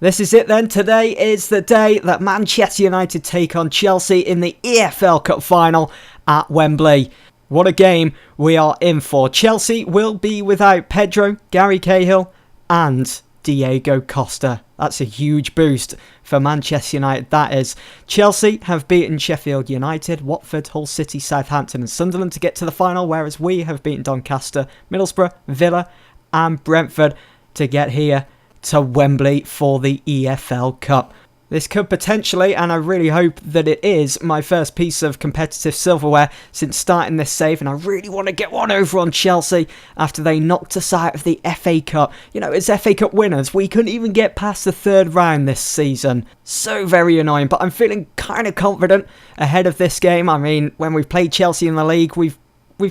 This is it then. Today is the day that Manchester United take on Chelsea in the EFL Cup final at Wembley. What a game we are in for. Chelsea will be without Pedro, Gary Cahill and Diego Costa. That's a huge boost for Manchester United, that is. Chelsea have beaten Sheffield United, Watford, Hull City, Southampton and Sunderland to get to the final, whereas we have beaten Doncaster, Middlesbrough, Villa and Brentford to get here to Wembley for the EFL Cup. This could potentially, and I really hope that it is, my first piece of competitive silverware since starting this save, and I really want to get one over on Chelsea after they knocked us out of the FA Cup. You know, as FA Cup winners, we couldn't even get past the third round this season. So very annoying, but I'm feeling kind of confident ahead of this game. I mean, when we've played Chelsea in the league, we've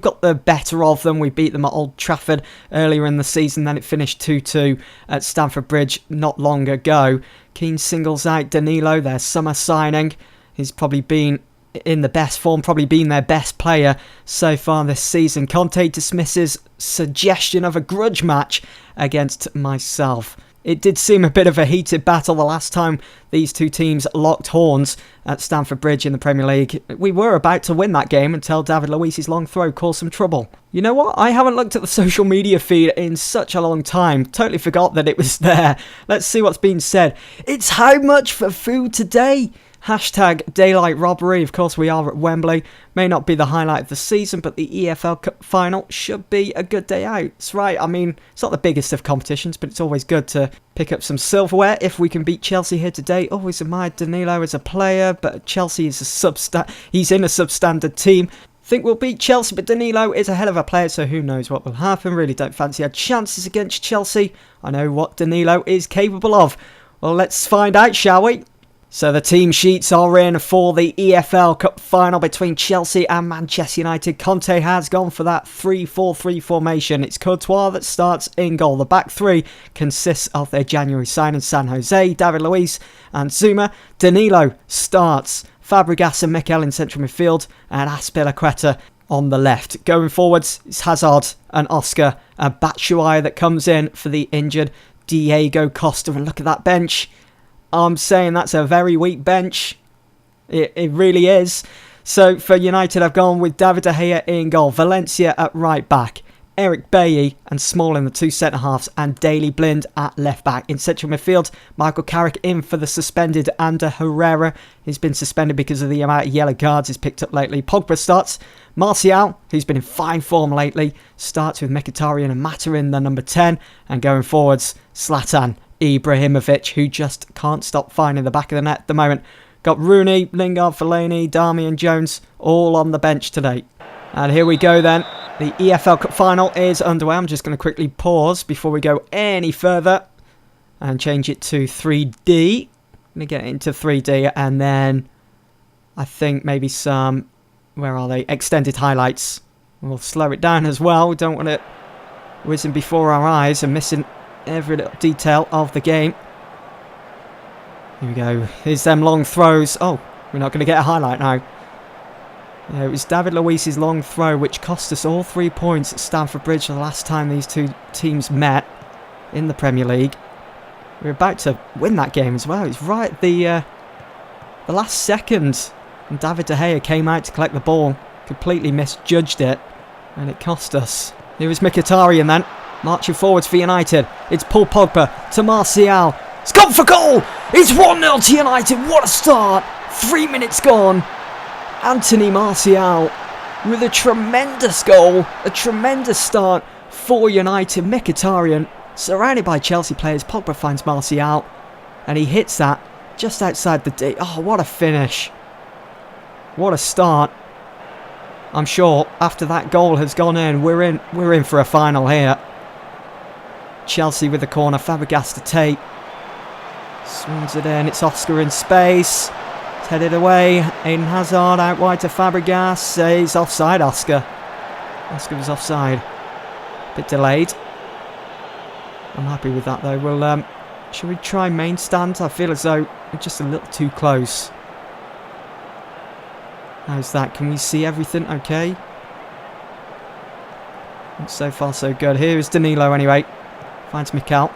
got the better of them. We beat them at Old Trafford earlier in the season, then it finished 2-2 at Stamford Bridge not long ago. Keane singles out Danilo, their summer signing. He's probably been in the best form, probably been their best player so far this season. Conte dismisses suggestion of a grudge match against myself. It did seem a bit of a heated battle the last time these two teams locked horns at Stamford Bridge in the Premier League. We were about to win that game until David Luiz's long throw caused some trouble. You know what? I haven't looked at the social media feed in such a long time. Totally forgot that it was there. Let's see what's been said. It's how much for food today? Hashtag daylight robbery. Of course, we are at Wembley. May not be the highlight of the season, but the EFL Cup final should be a good day out. That's right. I mean, it's not the biggest of competitions, but it's always good to pick up some silverware if we can beat Chelsea here today. Always admired Danilo as a player, but Chelsea is he's in a substandard team. Think we'll beat Chelsea, but Danilo is a hell of a player, so who knows what will happen. Really don't fancy our chances against Chelsea. I know what Danilo is capable of. Well, let's find out, shall we? So the team sheets are in for the EFL Cup final between Chelsea and Manchester United. Conte has gone for that 3-4-3 formation. It's Courtois that starts in goal. The back three consists of their January signing San Jose, David Luiz and Zuma. Danilo starts. Fabregas and Mikel in central midfield and Azpilicueta on the left. Going forwards, it's Hazard and Oscar and Batshuayi that comes in for the injured Diego Costa. And look at that bench. I'm saying that's a very weak bench. It really is. So for United, I've gone with David De Gea in goal, Valencia at right back, Eric Bailly and Smalling the two centre-halves, and Daley Blind at left-back. In central midfield, Michael Carrick in for the suspended Ander Herrera. He's been suspended because of the amount of yellow cards he's picked up lately. Pogba starts. Martial, who's been in fine form lately, starts with Mkhitaryan and Mata in the number 10. And going forwards, Zlatan Ibrahimovic, who just can't stop finding the back of the net at the moment. Got Rooney, Lingard, Fellaini, Darmian Jones, all on the bench today. And here we go then. The EFL Cup final is underway. I'm just going to quickly pause before we go any further and change it to 3D. I'm going to get into 3D and then I think maybe some, where are they, extended highlights. We'll slow it down as well. We don't want it whizzing before our eyes and missing every little detail of the game. Here we go. Here's them long throws. Oh, we're not going to get a highlight now. Yeah, it was David Luiz's long throw which cost us all 3 points at Stamford Bridge the last time these two teams met in the Premier League. We were about to win that game as well. It's right at the last second. And David De Gea came out to collect the ball. Completely misjudged it. And it cost us. Here was Mkhitaryan then. Marching forwards for United. It's Paul Pogba to Martial. It's gone for goal! It's 1-0 to United. What a start! 3 minutes gone. Anthony Martial with a tremendous goal. A tremendous start for United. Mkhitaryan surrounded by Chelsea players. Pogba finds Martial. And he hits that just outside the D. Oh, what a finish. What a start. I'm sure after that goal has gone in, we're in for a final here. Chelsea with the corner, Fabregas to take. Swings it in, it's Oscar in space. It's headed away. Eden Hazard out wide to Fabregas. He's offside, Oscar. Oscar was offside. Bit delayed. I'm happy with that though. Well, should we try main stand? I feel as though we're just a little too close. How's that? Can we see everything okay? So far so good. Here is Danilo anyway. Finds Mikel.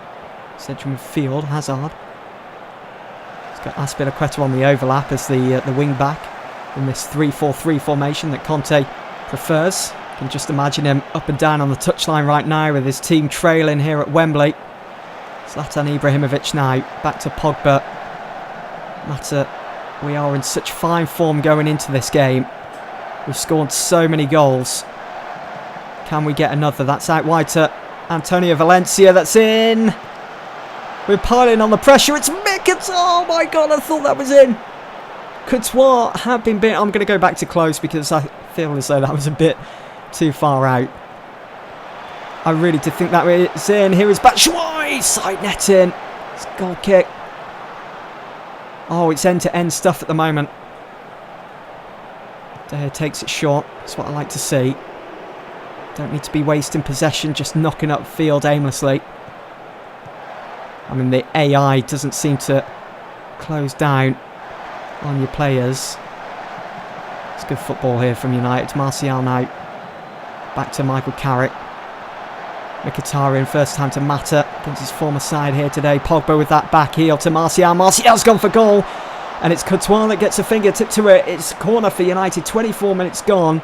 Central midfield. Hazard. Got Azpilicueta on the overlap as the wing back in this 3-4-3 formation that Conte prefers. You can just imagine him up and down on the touchline right now with his team trailing here at Wembley. Zlatan Ibrahimovic now, back to Pogba. Mata, we are in such fine form going into this game. We've scored so many goals. Can we get another? That's out wide to Antonio Valencia, that's in. We're piling on the pressure, it's Mkhitaryan! Oh my god, I thought that was in. Courtois had been bit. I'm going to go back to close because I feel as though that was a bit too far out. I really did think that was in. Here is Batshuayi, side netting. It's a goal kick. Oh, it's end-to-end stuff at the moment. De Gea takes it short. That's what I like to see. Don't need to be wasting possession, just knocking up field aimlessly. I mean, the AI doesn't seem to close down on your players. It's good football here from United. Martial now. Back to Michael Carrick. Mkhitaryan, first time to Mata against his former side here today. Pogba with that back heel to Martial. Martial's gone for goal. And it's Courtois that gets a fingertip to it. It's corner for United. 24 minutes gone.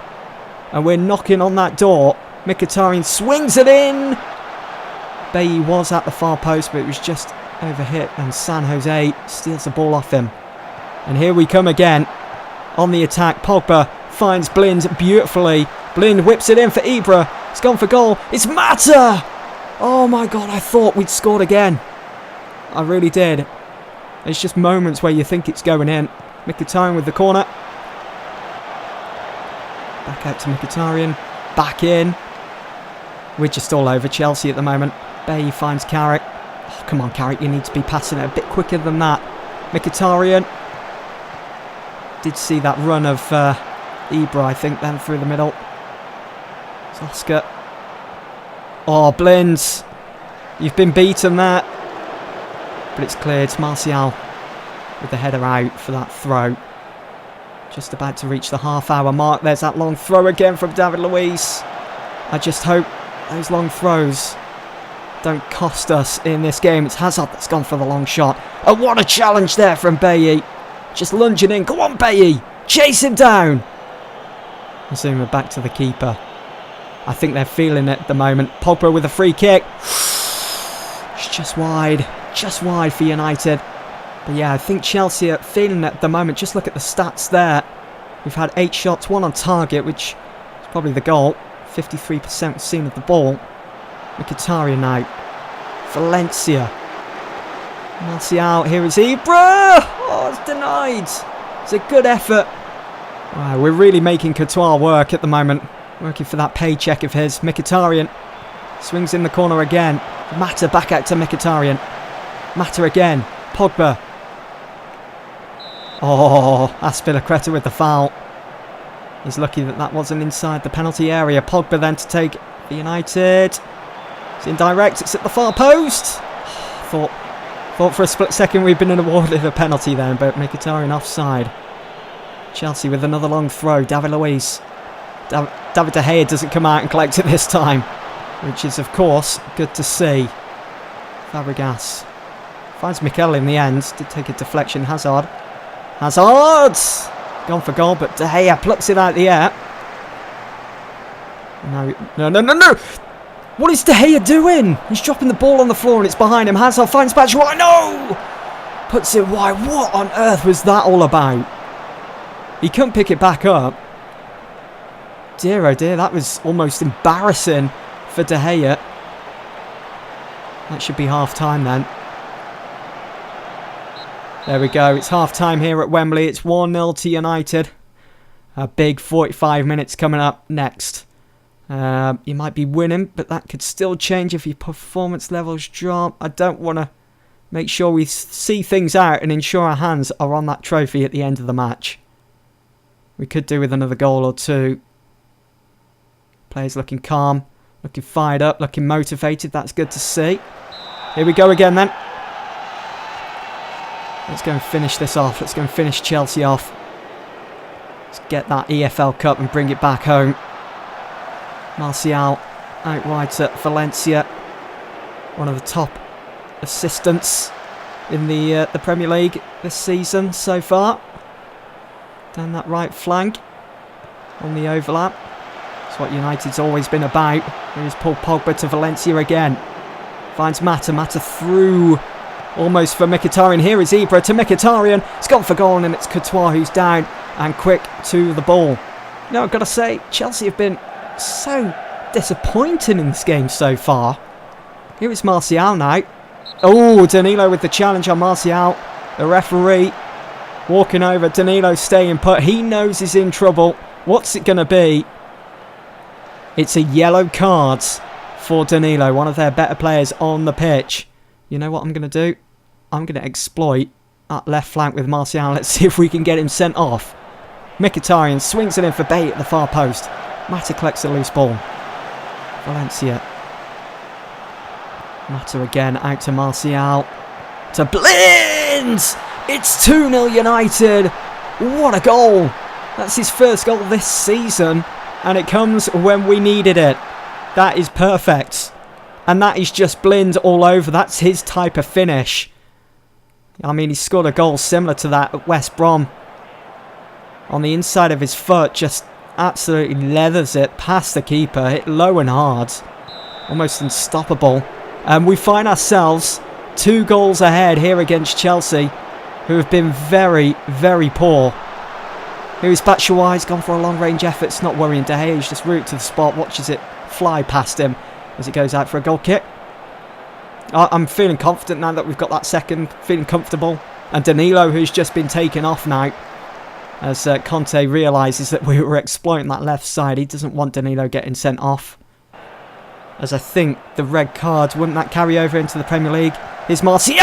And we're knocking on that door. Mkhitaryan swings it in. Bailly was at the far post, but it was just overhit. And San Jose steals the ball off him. And here we come again. On the attack, Pogba finds Blind beautifully. Blind whips it in for Ibra. It's gone for goal. It's Mata! Oh my god, I thought we'd scored again. I really did. It's just moments where you think it's going in. Mkhitaryan with the corner. Back out to Mkhitaryan. Back in. We're just all over Chelsea at the moment. Bailly finds Carrick. Oh, come on, Carrick, you need to be passing it a bit quicker than that. Mkhitaryan. Did see that run of Ibra, I think, then through the middle. It's Oscar. Oh, Blind. You've been beaten there. But it's cleared. It's Martial with the header out for that throw. Just about to reach the half-hour mark. There's that long throw again from David Luiz. I just hope those long throws don't cost us in this game. It's Hazard that's gone for the long shot. Oh, what a challenge there from Bailly. Just lunging in. Go on, Bailly. Chase him down. Zuma back to the keeper. I think they're feeling it at the moment. Pogba with a free kick. It's just wide. Just wide for United. But yeah, I think Chelsea are feeling it at the moment. Just look at the stats there. We've had 8 shots, 1 on target, which is probably the goal. 53% seen of the ball. Mkhitaryan now. Valencia. Martial, here is Ibra! Oh, it's denied. It's a good effort. Wow, we're really making Courtois work at the moment. Working for that paycheck of his. Mkhitaryan swings in the corner again. Mata back out to Mkhitaryan. Mata again. Pogba. Oh, Azpilicueta with the foul. He's lucky that that wasn't inside the penalty area. Pogba then to take the United. It's indirect. It's at the far post. Thought for a split second we'd been awarded a penalty then, but Mkhitaryan offside. Chelsea with another long throw. David Luiz. David De Gea doesn't come out and collect it this time, which is, of course, good to see. Fabregas finds Mikel in the end. Did take a deflection. Hazard. Gone for goal, but De Gea plucks it out of the air. No. What is De Gea doing? He's dropping the ball on the floor and it's behind him. Hazard finds Batshuayi. No! Puts it wide. What on earth was that all about? He couldn't pick it back up. Dear oh dear, that was almost embarrassing for De Gea. That should be half-time then. There we go. It's half-time here at Wembley. It's 1-0 to United. A big 45 minutes coming up next. You might be winning, but that could still change if your performance levels drop. I don't want to make sure we see things out and ensure our hands are on that trophy at the end of the match. We could do with another goal or two. Players looking calm, looking fired up, looking motivated. That's good to see. Here we go again then. Let's go and finish this off. Let's go and finish Chelsea off. Let's get that EFL Cup and bring it back home. Martial out wide to Valencia. One of the top assistants in the Premier League this season so far. Down that right flank on the overlap. That's what United's always been about. Here's Paul Pogba to Valencia again. Finds Mata. Mata through almost for Mkhitaryan. Here is Ibra to Mkhitaryan. It's gone for goal and it's Courtois who's down and quick to the ball. Now I've got to say, Chelsea have been so disappointing in this game so far. Here is Martial now. Oh, Danilo with the challenge on Martial. The referee walking over. Danilo staying put. He knows he's in trouble. What's it going to be? It's a yellow card for Danilo, one of their better players on the pitch. You know what I'm going to do? I'm going to exploit that left flank with Martial. Let's see if we can get him sent off. Mkhitaryan swings it in for bait at the far post. Mata collects a loose ball. Valencia. Mata again out to Martial. To Blind! It's 2-0 United. What a goal. That's his first goal this season. And it comes when we needed it. That is perfect. And that is just Blind all over. That's his type of finish. I mean, he scored a goal similar to that at West Brom. On the inside of his foot, just absolutely leathers it past the keeper. Hit low and hard. Almost unstoppable. And we find ourselves 2 goals ahead here against Chelsea, who have been very, very poor. Here is Batshuayi. He's gone for a long-range effort. It's not worrying De Gea. He's just route to the spot, watches it fly past him as it goes out for a goal kick. I'm feeling confident now that we've got that second. Feeling comfortable. And Danilo, who's just been taken off now, as Conte realises that we were exploiting that left side. He doesn't want Danilo getting sent off. As I think the red card, wouldn't that carry over into the Premier League? Here's Martial!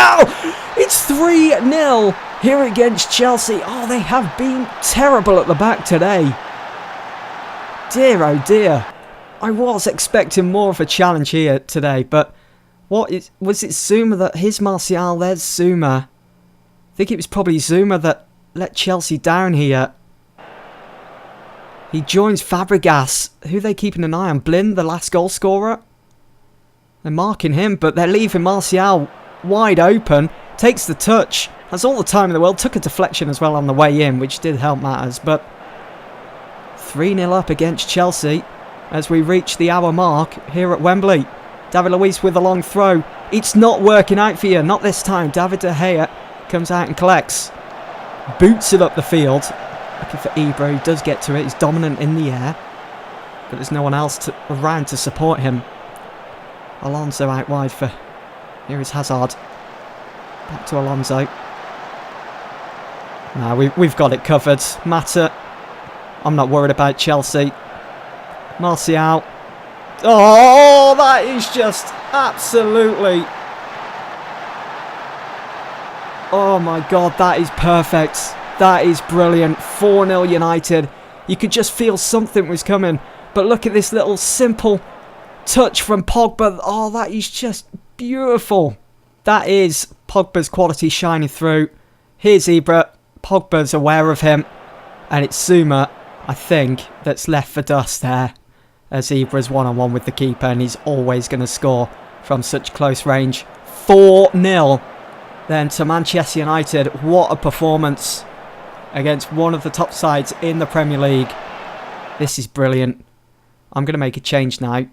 It's 3-0 here against Chelsea. Oh, they have been terrible at the back today. Dear, oh dear. I was expecting more of a challenge here today, but was it Zuma that... Here's Martial, there's Zuma. I think it was probably Zuma that let Chelsea down here. He joins Fabregas. Who are they keeping an eye on? Blind, the last goal scorer? They're marking him, but they're leaving Martial wide open. Takes the touch. Has all the time in the world. Took a deflection as well on the way in, which did help matters. But 3-0 up against Chelsea as we reach the hour mark here at Wembley. David Luiz with a long throw. It's not working out for you. Not this time. David De Gea comes out and collects. Boots it up the field. Looking for Ibra, who does get to it. He's dominant in the air. But there's no one else around to support him. Alonso out wide for... Here is Hazard. Back to Alonso. Nah, we've got it covered. Mata. I'm not worried about Chelsea. Martial. Oh, that is just absolutely... Oh my God, that is perfect. That is brilliant. 4-0 United. You could just feel something was coming. But look at this little simple touch from Pogba. Oh, that is just beautiful. That is Pogba's quality shining through. Here's Ibra. Pogba's aware of him. And it's Zuma, I think, that's left for dust there. As Ibra's one-on-one with the keeper. And he's always going to score from such close range. 4-0 then to Manchester United. What a performance against one of the top sides in the Premier League. This is brilliant. I'm going to make a change now.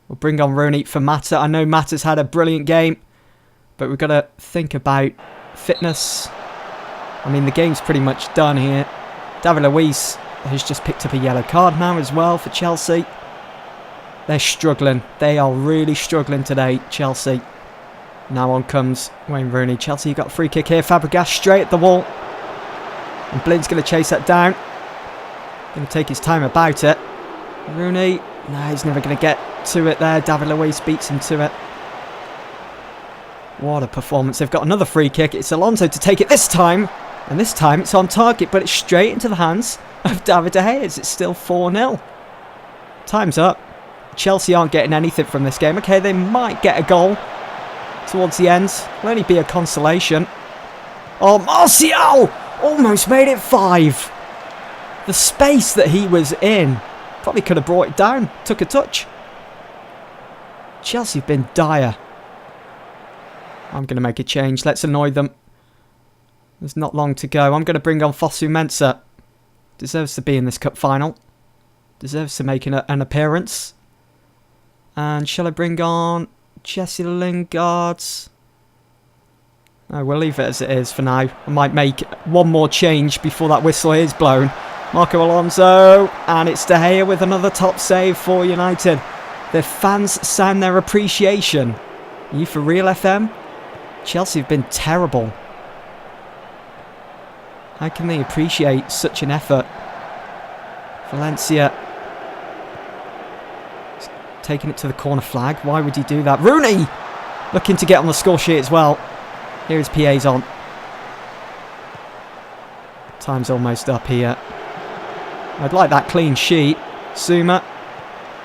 We'll bring on Rooney for Mata. I know Mata's had a brilliant game, but we've got to think about fitness. I mean, the game's pretty much done here. David Luiz has just picked up a yellow card now as well for Chelsea. They're struggling. They are really struggling today, Chelsea. Now on comes Wayne Rooney. Chelsea got a free kick here. Fabregas straight at the wall. And Blind's going to chase that down. Going to take his time about it. Rooney. No, he's never going to get to it there. David Luiz beats him to it. What a performance. They've got another free kick. It's Alonso to take it this time. And this time it's on target, but it's straight into the hands of David De Gea. It's still 4-0. Time's up. Chelsea aren't getting anything from this game. Okay, they might get a goal towards the end. Will only be a consolation. Oh, Martial! Almost made it 5. The space that he was in probably could have brought it down. Took a touch. Chelsea have been dire. I'm going to make a change. Let's annoy them. There's not long to go. I'm going to bring on Fosu Mensah. Deserves to be in this cup final. Deserves to make an appearance. And shall I bring on Jesse Lingard? No, we'll leave it as it is for now. I might make one more change before that whistle is blown. Marco Alonso. And it's De Gea with another top save for United. Their fans sound their appreciation. Are you for real, FM? Chelsea have been terrible. How can they appreciate such an effort? Valencia taking it to the corner flag. Why would he do that? Rooney looking to get on the score sheet as well. Here is Piazon. Time's almost up here. I'd like that clean sheet. Zuma.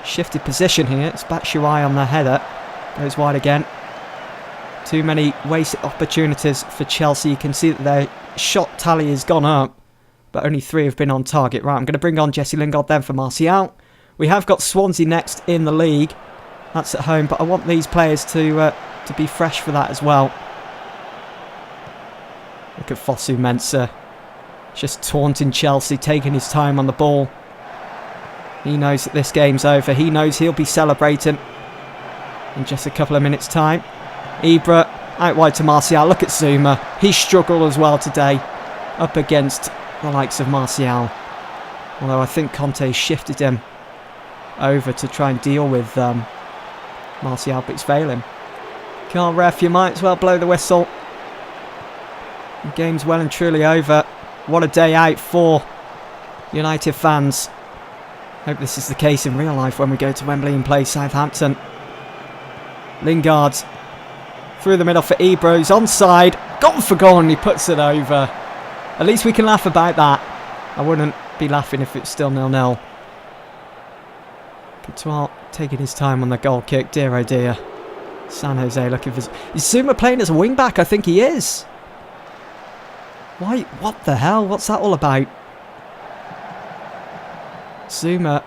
Shifted position here. It's Batshuayi on the header. Goes wide again. Too many wasted opportunities for Chelsea. You can see that their shot tally has gone up, but only 3 have been on target. Right, I'm going to bring on Jesse Lingard then for Martial. We have got Swansea next in the league. That's at home, but I want these players to be fresh for that as well. Look at Fosu Mensah. Just taunting Chelsea, taking his time on the ball. He knows that this game's over. He knows he'll be celebrating in just a couple of minutes' time. Ibra out wide to Martial. Look at Zuma. He struggled as well today up against the likes of Martial. Although I think Conte shifted him over to try and deal with Martial, but it's failing. Can't ref, you might as well blow the whistle. The game's well and truly over. What a day out for United fans. Hope this is the case in real life when we go to Wembley and play Southampton. Lingard through the middle for Ibra, who's onside. Gone for goal, and he puts it over. At least we can laugh about that. I wouldn't be laughing if it's still 0-0. Courtois taking his time on the goal kick. Dear oh dear. San Jose looking for... Is Zuma playing as a wing-back? I think he is. Why? What the hell? What's that all about? Zuma.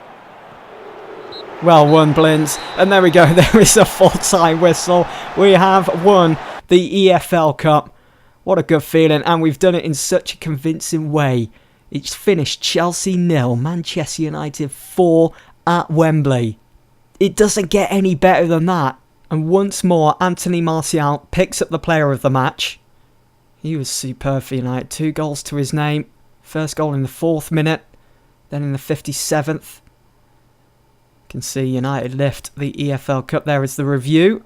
Well won, Blins. And there we go. There is a full-time whistle. We have won the EFL Cup. What a good feeling. And we've done it in such a convincing way. It's finished Chelsea 0, Manchester United 4 at Wembley. It doesn't get any better than that. And once more, Anthony Martial picks up the player of the match. He was superb for United. 2 goals to his name. First goal in the 4th minute. Then in the 57th. You can see United lift the EFL Cup. There is the review.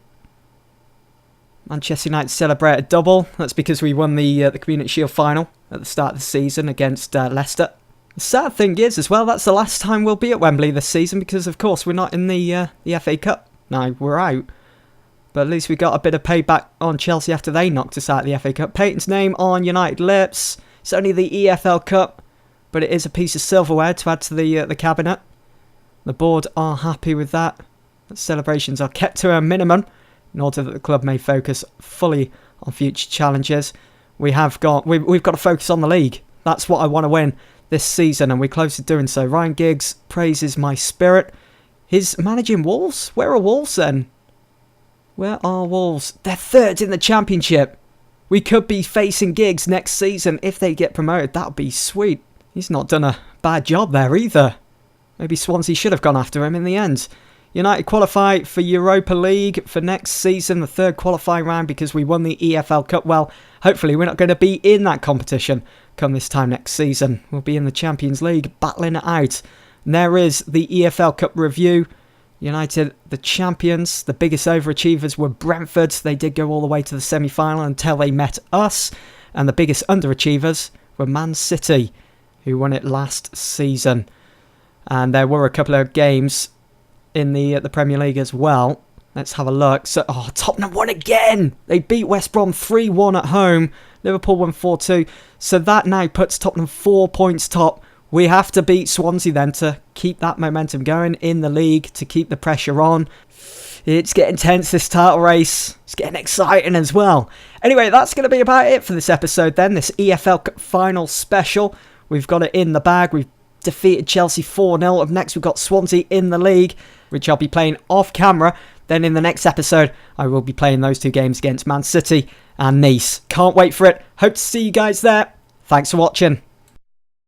Manchester United celebrate a double. That's because we won the Community Shield final at the start of the season against Leicester. The sad thing is as well, that's the last time we'll be at Wembley this season because of course we're not in the FA Cup. Now we're out. But at least we got a bit of payback on Chelsea after they knocked us out of the FA Cup. Payton's name on United lips. It's only the EFL Cup, but it is a piece of silverware to add to the cabinet. The board are happy with that. The celebrations are kept to a minimum in order that the club may focus fully on future challenges. We've got to focus on the league. That's what I want to win this season, and we're close to doing so. Ryan Giggs praises my spirit. He's managing Wolves? Where are Wolves then? Where are Wolves? They're 3rd in the Championship. We could be facing Giggs next season if they get promoted. That would be sweet. He's not done a bad job there either. Maybe Swansea should have gone after him in the end. United qualify for Europa League for next season, the 3rd qualifying round because we won the EFL Cup. Well, hopefully we're not going to be in that competition come this time next season. We'll be in the Champions League battling it out. And there is the EFL Cup review. United, the champions, the biggest overachievers were Brentford. They did go all the way to the semi-final until they met us. And the biggest underachievers were Man City, who won it last season. And there were a couple of games in the Premier League as well. Let's have a look. So, Tottenham won again. They beat West Brom 3-1 at home. Liverpool won 4-2. So that now puts Tottenham 4 points top. We have to beat Swansea then to keep that momentum going in the league, to keep the pressure on. It's getting tense, this title race. It's getting exciting as well. Anyway, that's going to be about it for this episode then. This EFL Cup final special. We've got it in the bag. We've defeated Chelsea 4-0. Up next, we've got Swansea in the league, which I'll be playing off camera then in the next episode, I will be playing those 2 games against Man City and Nice. Can't wait for it. Hope to see you guys there. Thanks for watching.